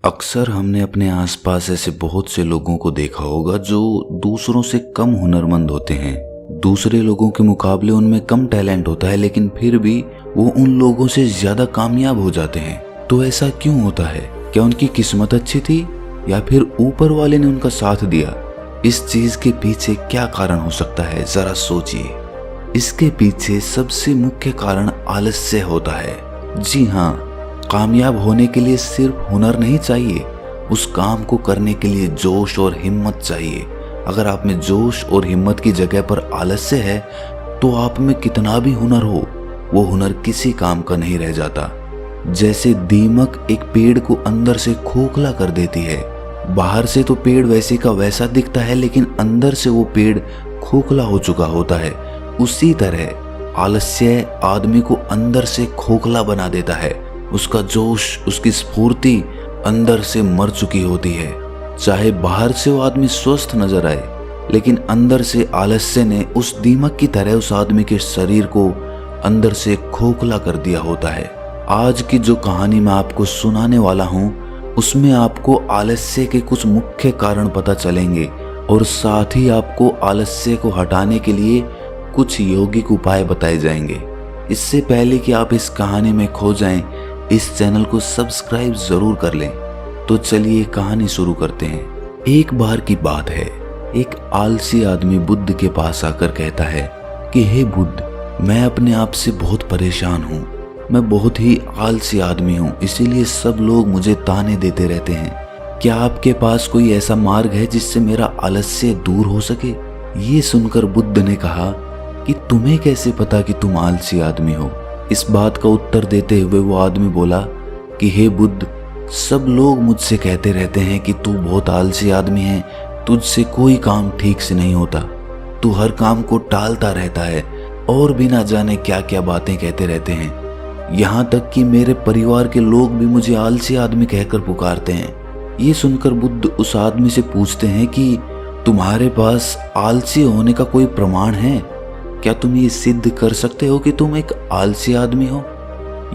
अक्सर हमने अपने आसपास ऐसे बहुत से लोगों को देखा होगा जो दूसरों से कम हुनरमंद होते हैं। दूसरे लोगों के मुकाबले उनमें कम टैलेंट होता है, लेकिन फिर भी वो उन लोगों से ज्यादा कामयाब हो जाते हैं। तो ऐसा क्यों होता है? क्या उनकी किस्मत अच्छी थी या फिर ऊपर वाले ने उनका साथ दिया? इस चीज के पीछे क्या कारण हो सकता है, जरा सोचिए। इसके पीछे सबसे मुख्य कारण आलस्य होता है। जी हाँ, कामयाब होने के लिए सिर्फ हुनर नहीं चाहिए, उस काम को करने के लिए जोश और हिम्मत चाहिए। अगर आप में जोश और हिम्मत की जगह पर आलस्य है तो आप में कितना भी हुनर हो, वो हुनर किसी काम का नहीं रह जाता। जैसे दीमक एक पेड़ को अंदर से खोखला कर देती है। बाहर से तो पेड़ वैसे का वैसा दिखता है, लेकिन अंदर से वो पेड़ खोखला हो चुका होता है। उसी तरह आलस्य आदमी को अंदर से खोखला बना देता है। उसका जोश, उसकी स्फूर्ति अंदर से मर चुकी होती है। चाहे बाहर से वो आदमी स्वस्थ नजर आए, लेकिन अंदर से आलस्य ने उस दीमक की तरह उस आदमी के शरीर को अंदर से खोखला कर दिया होता है। आज की जो कहानी मैं आपको सुनाने वाला हूँ, उसमें आपको आलस्य के कुछ मुख्य कारण पता चलेंगे और साथ ही आपको आलस्य को हटाने के लिए कुछ यौगिक उपाय बताए जाएंगे। इससे पहले कि आप इस कहानी में खो जाएं, इस चैनल को सब्सक्राइब जरूर कर लें। तो चलिए कहानी शुरू करते हैं। एक बार की बात है, एक आलसी आदमी बुद्ध के पास आकर कहता है कि हे बुद्ध, मैं अपने आप से बहुत परेशान हूँ। मैं बहुत ही आलसी आदमी हूँ, इसीलिए सब लोग मुझे ताने देते रहते हैं। क्या आपके पास कोई ऐसा मार्ग है जिससे मेरा आलस्य दूर हो सके? ये सुनकर बुद्ध ने कहा कि तुम्हें कैसे पता कि तुम आलसी आदमी हो? इस बात का उत्तर देते हुए वो आदमी बोला कि हे बुद्ध, सब लोग मुझसे कहते रहते हैं कि तू बहुत आलसी आदमी है, तुझसे कोई काम ठीक से नहीं होता, तू हर काम को टालता रहता है और भी ना जाने क्या क्या बातें कहते रहते हैं। यहाँ तक कि मेरे परिवार के लोग भी मुझे आलसी आदमी कहकर पुकारते हैं। ये सुनकर बुद्ध उस आदमी से पूछते हैं कि तुम्हारे पास आलसी होने का कोई प्रमाण है? क्या तुम ये सिद्ध कर सकते हो कि तुम एक आलसी आदमी हो?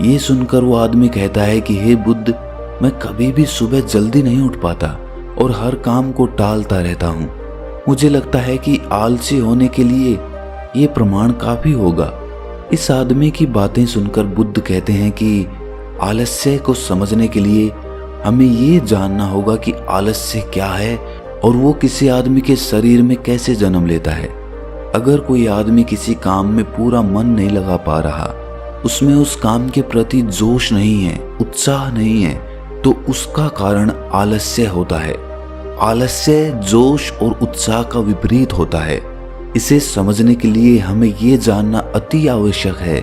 ये सुनकर वो आदमी कहता है कि हे बुद्ध, मैं कभी भी सुबह जल्दी नहीं उठ पाता और हर काम को टालता रहता हूँ। मुझे लगता है कि आलसी होने के लिए ये प्रमाण काफी होगा। इस आदमी की बातें सुनकर बुद्ध कहते हैं कि आलस्य को समझने के लिए हमें ये जानना होगा कि आलस्य क्या है और वो किसी आदमी के शरीर में कैसे जन्म लेता है। अगर कोई आदमी किसी काम में पूरा मन नहीं लगा पा रहा, उसमें उस काम के प्रति जोश नहीं है, उत्साह नहीं है, तो उसका कारण आलस्य होता है। आलस्य जोश और उत्साह का विपरीत होता है। इसे समझने के लिए हमें ये जानना अति आवश्यक है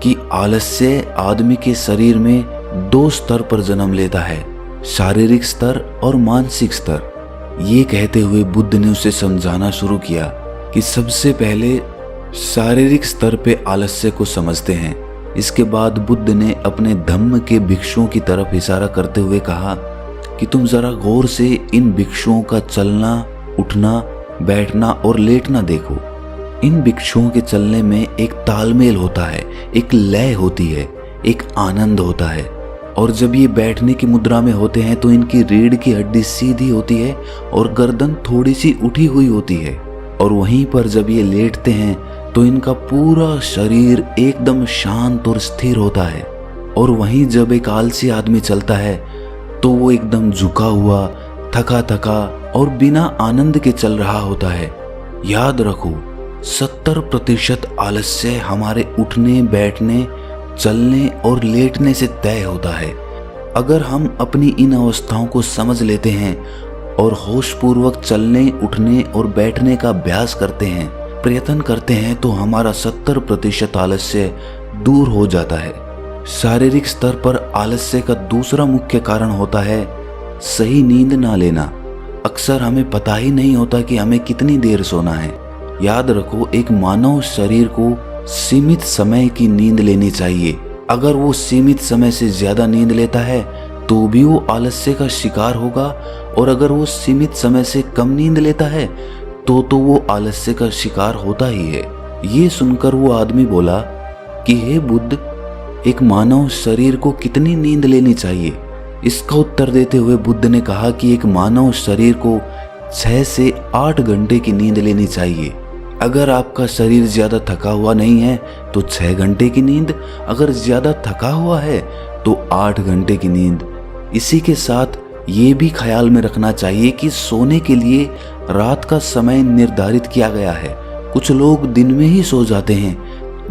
कि आलस्य आदमी के शरीर में दो स्तर पर जन्म लेता है, शारीरिक स्तर और मानसिक स्तर। ये कहते हुए बुद्ध ने उसे समझाना शुरू किया कि सबसे पहले शारीरिक स्तर पे आलस्य को समझते हैं। इसके बाद बुद्ध ने अपने धम्म के भिक्षुओं की तरफ इशारा करते हुए कहा कि तुम जरा गौर से इन भिक्षुओं का चलना, उठना, बैठना और लेटना देखो। इन भिक्षुओं के चलने में एक तालमेल होता है, एक लय होती है, एक आनंद होता है। और जब ये बैठने की मुद्रा में होते हैं तो इनकी रीढ़ की हड्डी सीधी होती है और गर्दन थोड़ी सी उठी हुई होती है। और वहीं पर जब ये लेटते हैं तो इनका पूरा शरीर एकदम शांत और स्थिर होता है। और वहीं जब एक आलसी आदमी चलता है तो वो एकदम झुका हुआ, थका थका और बिना आनंद के चल रहा होता है। याद रखो, 70% आलस्य हमारे उठने, बैठने, चलने और लेटने से तय होता है। अगर हम अपनी इन अवस्थाओं को समझ लेते हैं और होशपूर्वक चलने, उठने और बैठने का अभ्यास करते हैं, प्रयत्न करते हैं, तो हमारा 70% आलस्य दूर हो जाता है। शारीरिक स्तर पर आलस्य का दूसरा मुख्य कारण होता है सही नींद ना लेना। अक्सर हमें पता ही नहीं होता कि हमें कितनी देर सोना है। याद रखो, एक मानव शरीर को सीमित समय की नींद लेनी चाहिए। अगर वो सीमित समय से ज्यादा नींद लेता है तो भी वो आलस्य का शिकार होगा, और अगर वो सीमित समय से कम नींद लेता है तो वो आलस्य का शिकार होता ही है। ये सुनकर वो आदमी बोला कि हे बुद्ध, एक मानव शरीर को कितनी नींद लेनी चाहिए? इसका उत्तर देते हुए बुद्ध ने कहा कि एक मानव शरीर को 6 से 8 घंटे की नींद लेनी चाहिए। अगर आपका शरीर ज्यादा थका हुआ नहीं है तो 6 घंटे की नींद, अगर ज्यादा थका हुआ है तो 8 घंटे की नींद। इसी के साथ ये भी ख्याल में रखना चाहिए कि सोने के लिए रात का समय निर्धारित किया गया है। कुछ लोग दिन में ही सो जाते हैं,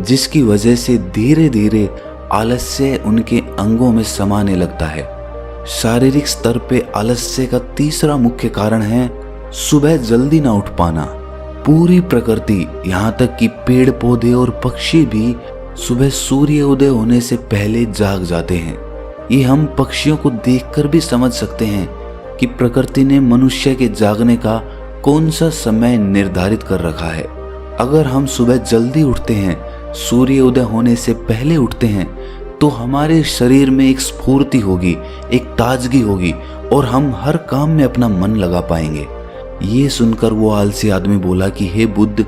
जिसकी वजह से धीरे धीरे आलस्य उनके अंगों में समाने लगता है। शारीरिक स्तर पे आलस्य का तीसरा मुख्य कारण है सुबह जल्दी ना उठ पाना। पूरी प्रकृति, यहाँ तक कि पेड़ पौधे और पक्षी भी सुबह सूर्य उदय होने से पहले जाग जाते हैं। ये हम पक्षियों को देखकर भी समझ सकते हैं कि प्रकृति ने मनुष्य के जागने का कौन सा समय निर्धारित कर रखा है। अगर हम सुबह जल्दी उठते हैं, सूर्य उदय होने से पहले उठते हैं, तो हमारे शरीर में एक स्फूर्ति होगी, एक ताजगी होगी और हम हर काम में अपना मन लगा पाएंगे। ये सुनकर वो आलसी आदमी बोला कि हे बुद्ध,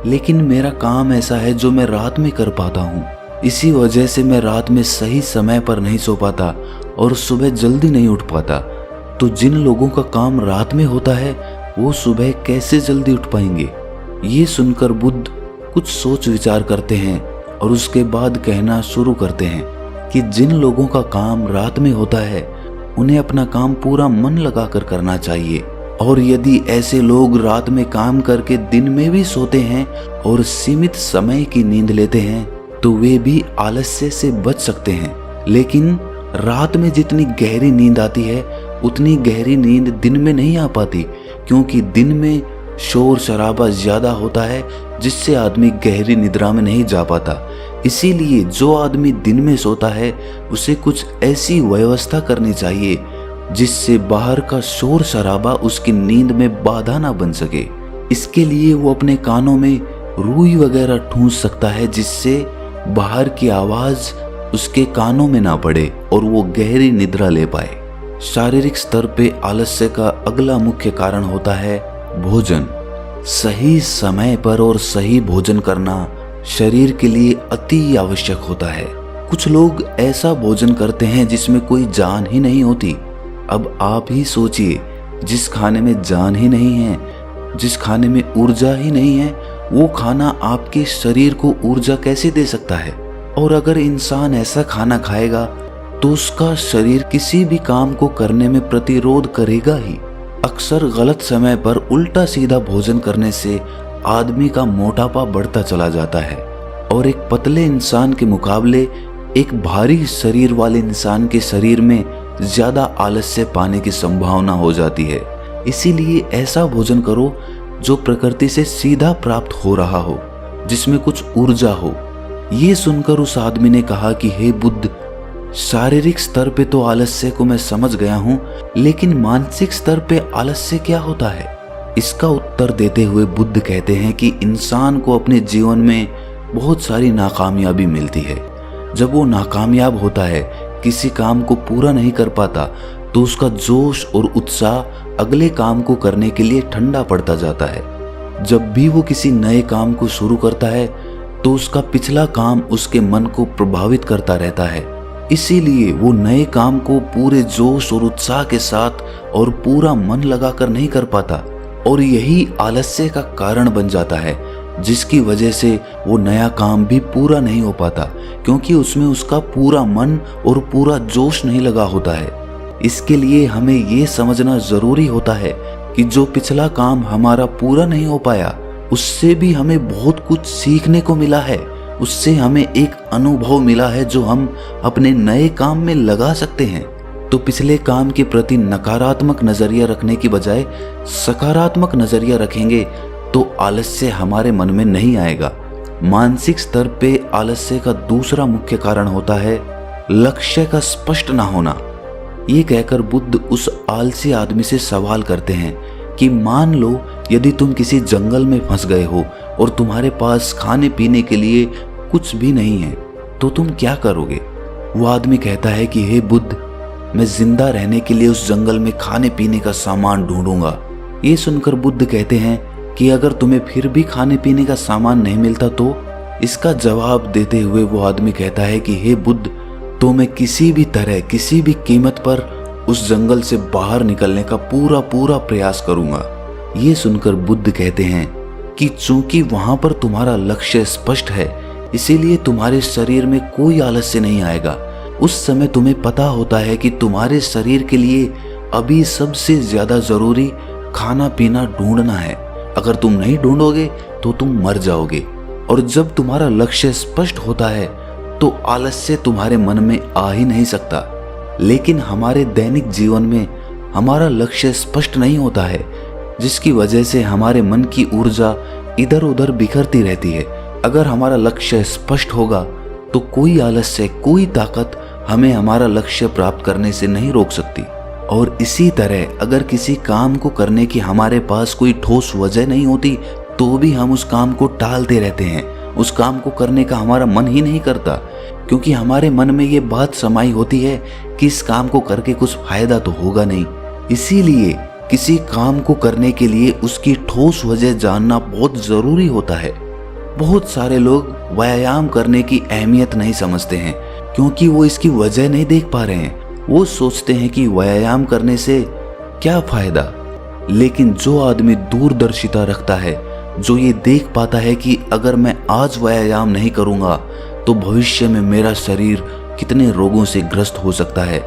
लेकिन मेरा काम ऐसा है जो मैं रात में कर पाता हूँ। इसी वजह से मैं रात में सही समय पर नहीं सो पाता और सुबह जल्दी नहीं उठ पाता। तो जिन लोगों का काम रात में होता है वो सुबह कैसे जल्दी उठ पाएंगे? ये सुनकर बुद्ध कुछ सोच विचार करते हैं और उसके बाद कहना शुरू करते हैं कि जिन लोगों का काम रात में होता है उन्हें अपना काम पूरा मन लगाकर करना चाहिए, और यदि ऐसे लोग रात में काम करके दिन में भी सोते हैं और सीमित समय की नींद लेते हैं तो वे भी आलस्य से बच सकते हैं। लेकिन रात में जितनी गहरी नींद आती है उतनी गहरी नींद दिन में नहीं आ पाती, क्योंकि दिन में शोर शराबा ज्यादा होता है जिससे आदमी गहरी निद्रा में नहीं जा पाता। इसीलिए जो आदमी दिन में सोता है उसे कुछ ऐसी व्यवस्था करनी चाहिए जिससे बाहर का शोर शराबा उसकी नींद में बाधा ना बन सके। इसके लिए वो अपने कानों में रुई वगैरह ठूंस सकता है जिससे बाहर की आवाज उसके कानों में ना पड़े और वो गहरी निद्रा ले पाए। शारीरिक स्तर पे आलस्य का अगला मुख्य कारण होता है भोजन। सही समय पर और सही भोजन करना शरीर के लिए अति आवश्यक होता है। कुछ लोग ऐसा भोजन करते हैं जिसमें कोई जान ही नहीं होती। अब आप ही सोचिए, जिस खाने में जान ही नहीं है, जिस खाने में ऊर्जा ही नहीं है, वो खाना आपके शरीर को ऊर्जा कैसे दे सकता है? और अगर इंसान ऐसा खाना खाएगा तो उसका शरीर किसी भी काम को करने में प्रतिरोध करेगा ही। अक्सर गलत समय पर उल्टा सीधा भोजन करने से आदमी का मोटापा बढ़ता चला जाता है और एक पतले इंसान के मुकाबले एक भारी शरीर वाले इंसान के शरीर में ज्यादा आलस्य पाने की संभावना हो जाती है। इसीलिए ऐसा भोजन करो जो प्रकृति से सीधा प्राप्त हो रहा हो, जिसमें कुछ ऊर्जा हो। ये सुनकर उस आदमी ने कहा कि हे बुद्ध, शारीरिक स्तर पे तो आलस्य को मैं समझ गया हूँ, लेकिन मानसिक स्तर पे आलस्य क्या होता है? इसका उत्तर देते हुए बुद्ध कहते हैं कि इंसान को अपने जीवन में बहुत सारी नाकामयाबी मिलती है। जब वो नाकामयाब होता है, किसी काम को पूरा नहीं कर पाता, तो उसका जोश और उत्साह अगले काम को करने के लिए ठंडा पड़ता जाता है। जब भी वो किसी नए काम को शुरू करता है तो उसका पिछला काम उसके मन को प्रभावित करता रहता है। इसीलिए वो नए काम को पूरे जोश और उत्साह के साथ और पूरा मन लगाकर नहीं कर पाता, और यही आलस्य का कारण बन जाता है, जिसकी वजह से वो नया काम भी पूरा नहीं हो पाता, क्योंकि उसमें उसका पूरा मन और पूरा जोश नहीं लगा होता है। इसके लिए हमें ये समझना जरूरी होता है कि जो पिछला काम हमारा पूरा नहीं हो पाया, उससे भी हमें बहुत कुछ सीखने को मिला है। उससे हमें एक अनुभव मिला है जो हम अपने नए काम में लगा सकते हैं। तो पिछले काम के प्रति नकारात्मक नजरिया रखने की बजाय सकारात्मक नजरिया रखेंगे तो आलस्य हमारे मन में नहीं आएगा। मानसिक स्तर पे आलस्य का दूसरा मुख्य कारण होता है लक्ष्य का स्पष्ट ना होना। ये कहकर बुद्ध उस आलसी आदमी से सवाल करते हैं कि मान लो यदि तुम किसी जंगल में फंस गए हो और तुम्हारे पास खाने पीने के लिए कुछ भी नहीं है, तो तुम क्या करोगे? वो आदमी कहता है कि हे बुद्ध, मैं जिंदा रहने के लिए उस जंगल में खाने पीने का सामान ढूंढूंगा। ये सुनकर बुद्ध कहते हैं कि अगर तुम्हें फिर भी खाने पीने का सामान नहीं मिलता तो? इसका जवाब देते हुए वो आदमी कहता है कि हे बुद्ध, तो मैं किसी भी तरह, किसी भी कीमत पर उस जंगल से बाहर निकलने का पूरा पूरा प्रयास करूंगा। ये सुनकर बुद्ध कहते हैं कि चूंकि वहां पर तुम्हारा लक्ष्य स्पष्ट है, इसीलिए तुम्हारे शरीर में कोई आलस्य नहीं आएगा। उस समय तुम्हें पता होता है कि तुम्हारे शरीर के लिए अभी सबसे ज्यादा जरूरी खाना पीना ढूंढना है। अगर तुम नहीं ढूंढोगे तो तुम मर जाओगे। और जब तुम्हारा लक्ष्य स्पष्ट होता है तो आलस्य तुम्हारे मन में आ ही नहीं सकता। लेकिन हमारे दैनिक जीवन में हमारा लक्ष्य स्पष्ट नहीं होता है, जिसकी वजह से हमारे मन की ऊर्जा इधर उधर बिखरती रहती है। अगर हमारा लक्ष्य स्पष्ट होगा तो कोई आलस्य, कोई ताकत हमें हमारा लक्ष्य प्राप्त करने से नहीं रोक सकती। और इसी तरह अगर किसी काम को करने की हमारे पास कोई ठोस वजह नहीं होती तो भी हम उस काम को टालते रहते हैं। उस काम को करने का हमारा मन ही नहीं करता, क्योंकि हमारे मन में ये बात समाई होती है कि इस काम को करके कुछ फायदा तो होगा नहीं। इसीलिए किसी काम को करने के लिए उसकी ठोस वजह जानना बहुत जरूरी होता है। बहुत सारे लोग व्यायाम करने की अहमियत नहीं समझते हैं, क्योंकि वो इसकी वजह नहीं देख पा रहे हैं। वो सोचते हैं कि व्यायाम करने से क्या फायदा। लेकिन जो आदमी दूरदर्शिता रखता है, जो ये देख पाता है कि अगर मैं आज व्यायाम नहीं करूंगा तो भविष्य में मेरा शरीर कितने रोगों से ग्रस्त हो सकता है,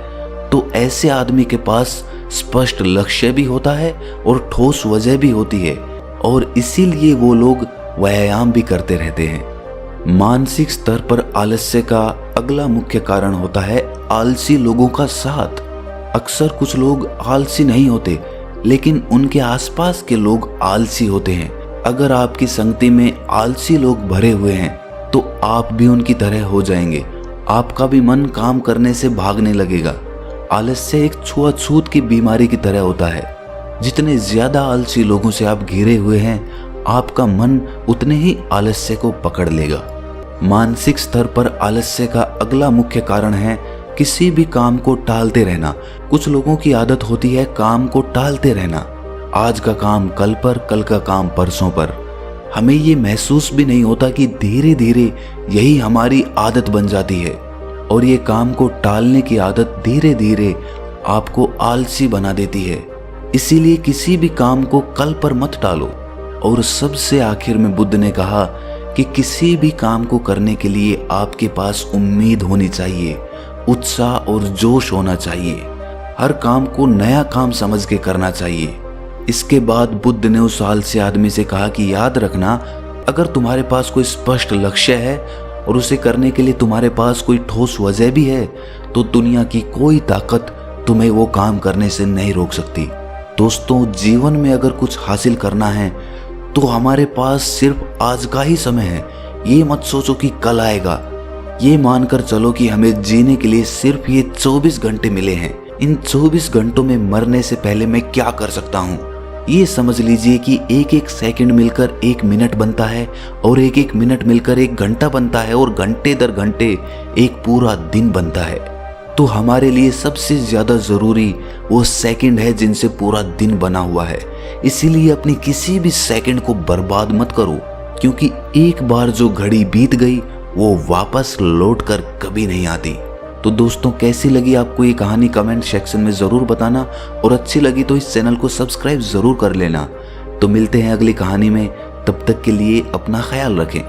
तो ऐसे आदमी के पास स्पष्ट लक्ष्य भी होता है और ठोस वजह भी होती है, और इसीलिए वो लोग व्यायाम भी करते रहते हैं। मानसिक स्तर पर आलस्य का अगला मुख्य कारण होता है आलसी लोगों का साथ। अक्सर कुछ लोग आलसी नहीं होते, लेकिन उनके आसपास के लोग आलसी होते हैं। अगर आपकी संगति में आलसी लोग भरे हुए हैं तो आप भी उनकी तरह हो जाएंगे। आपका भी मन काम करने से भागने लगेगा। आलस्य एक छुआछूत की बीमारी की तरह होता है। जितने ज्यादा आलसी लोगों से आप घिरे हुए हैं, आपका मन उतने ही आलस्य को पकड़ लेगा। मानसिक स्तर पर आलस्य का अगला मुख्य कारण है किसी भी काम को टालते रहना। कुछ लोगों की आदत होती है काम को टालते रहना। आज का काम कल पर, कल का काम परसों पर। हमें ये महसूस भी नहीं होता कि धीरे धीरे यही हमारी आदत बन जाती है, और ये काम को टालने की आदत धीरे धीरे आपको आलसी बना देती है। इसीलिए किसी भी काम को कल पर मत टालो। और सबसे आखिर में बुद्ध ने कहा कि किसी भी काम को करने के लिए आपके पास उम्मीद होनी चाहिए, उत्साह और जोश होना चाहिए। हर काम को नया काम समझ के करना चाहिए। इसके बाद बुद्ध ने उस आलसी आदमी से कहा कि याद रखना, अगर तुम्हारे पास कोई स्पष्ट लक्ष्य है और उसे करने के लिए तुम्हारे पास कोई ठोस वजह भी है, तो दुनिया की कोई ताकत तुम्हें वो काम करने से नहीं रोक सकती। दोस्तों, जीवन में अगर कुछ हासिल करना है तो हमारे पास सिर्फ आज का ही समय है। ये मत सोचो कि कल आएगा। ये मानकर चलो कि हमें जीने के लिए सिर्फ ये 24 घंटे मिले हैं। इन 24 घंटों में मरने से पहले मैं क्या कर सकता हूँ, ये समझ लीजिए कि एक एक सेकंड मिलकर एक मिनट बनता है, और एक एक मिनट मिलकर एक घंटा बनता है, और घंटे दर घंटे एक पूरा दिन बनता है। तो हमारे लिए सबसे ज्यादा जरूरी वो सेकंड है जिनसे पूरा दिन बना हुआ है। इसीलिए अपनी किसी भी सेकंड को बर्बाद मत करो, क्योंकि एक बार जो घड़ी बीत गई वो वापस लौट कर कभी नहीं आती। तो दोस्तों, कैसी लगी आपको ये कहानी कमेंट सेक्शन में जरूर बताना, और अच्छी लगी तो इस चैनल को सब्सक्राइब जरूर कर लेना। तो मिलते हैं अगली कहानी में, तब तक के लिए अपना ख्याल रखें।